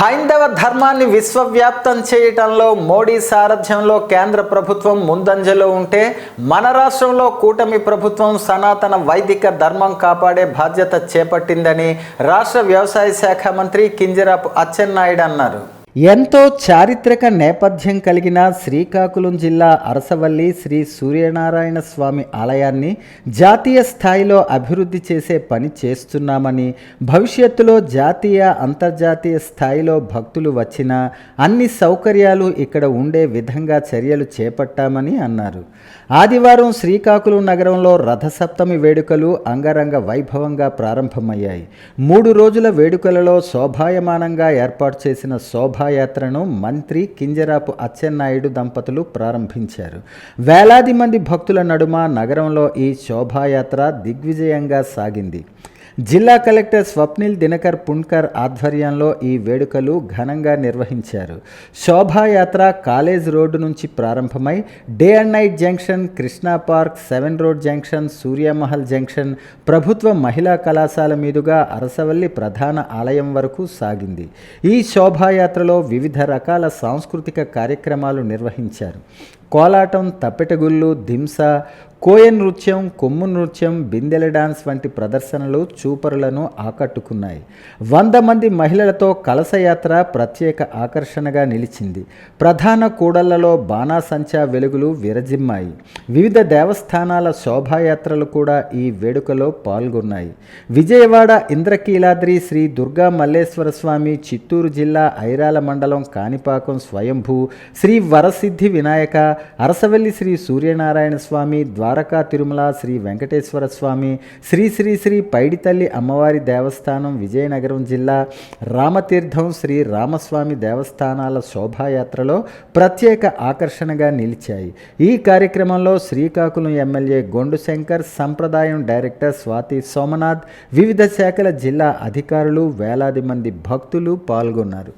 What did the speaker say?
హైందవ ధర్మాన్ని విశ్వవ్యాప్తం చేయటంలో మోడీ సారథ్యంలో కేంద్ర ప్రభుత్వం ముందంజలో ఉంటే మన రాష్ట్రంలో కూటమి ప్రభుత్వం సనాతన వైదిక ధర్మం కాపాడే బాధ్యత చేపట్టిందని రాష్ట్ర వ్యవసాయ శాఖ మంత్రి కింజరాపు అచ్చెన్నాయుడు అన్నారు. ఎంతో చారిత్రక నేపథ్యం కలిగిన శ్రీకాకుళం జిల్లా అరసవల్లి శ్రీ సూర్యనారాయణ స్వామి ఆలయాన్ని జాతీయ స్థాయిలో అభివృద్ధి చేసే పని చేస్తున్నామని, భవిష్యత్తులో జాతీయ అంతర్జాతీయ స్థాయిలో భక్తులు వచ్చినా అన్ని సౌకర్యాలు ఇక్కడ ఉండే విధంగా చర్యలు చేపట్టామని అన్నారు. ఆదివారం శ్రీకాకుళం నగరంలో రథసప్తమి వేడుకలు అంగరంగ వైభవంగా ప్రారంభమయ్యాయి. 3 రోజుల వేడుకలలో శోభాయమానంగా ఏర్పాటు చేసిన శోభాయాత్రను మంత్రి కింజరాపు అచ్చెన్నాయుడు దంపతులు ప్రారంభించారు. వేలాది మంది భక్తుల నడుమ నగరంలో ఈ శోభాయాత్ర దిగ్విజయంగా సాగింది. జిల్లా కలెక్టర్ స్వప్నిల్ దినకర్ పుణ్కర్ ఆధ్వర్యంలో ఈ వేడుకలు ఘనంగా నిర్వహించారు. శోభాయాత్ర కాలేజ్ రోడ్డు నుంచి ప్రారంభమై day and night junction, Krishna park, 7 road junction, Surya Mahal junction, ప్రభుత్వ మహిళా కళాశాల మీదుగా అరసవల్లి ప్రధాన ఆలయం వరకు సాగింది. ఈ శోభాయాత్రలో వివిధ రకాల సాంస్కృతిక కార్యక్రమాలు నిర్వహించారు. కోలాటం, తప్పెటగుళ్ళు, దింస, కోయ నృత్యం, కొమ్ము నృత్యం, బిందెల డాన్స్ వంటి ప్రదర్శనలు చూపరులను ఆకట్టుకున్నాయి. 100 మంది మహిళలతో కలశయాత్ర ప్రత్యేక ఆకర్షణగా నిలిచింది. ప్రధాన కూడళ్లలో బాణాసంచా వెలుగులు విరజిమ్మాయి. వివిధ దేవస్థానాల శోభాయాత్రలు కూడా ఈ వేడుకలో పాల్గొన్నాయి. విజయవాడ ఇంద్రకీలాద్రి శ్రీ దుర్గా మల్లేశ్వర స్వామి, చిత్తూరు జిల్లా ఐరాల మండలం కాణిపాకం స్వయంభూ శ్రీ వరసిద్ధి వినాయక, అరసవల్లి శ్రీ సూర్యనారాయణ స్వామి, ద్వారకా తిరుమల శ్రీ వెంకటేశ్వర స్వామి, శ్రీ శ్రీ శ్రీ పైడితల్లి అమ్మవారి దేవస్థానం విజయనగరం జిల్లా, రామతీర్థం శ్రీ రామస్వామి దేవస్థానాల శోభాయాత్రలో ప్రత్యేక ఆకర్షణగా నిలిచాయి. ఈ కార్యక్రమంలో శ్రీకాకుళం ఎమ్మెల్యే గొండు శంకర్, సంప్రదాయం డైరెక్టర్ స్వాతి సోమనాథ్, వివిధ శాఖల జిల్లా అధికారులు, వేలాది మంది భక్తులు పాల్గొన్నారు.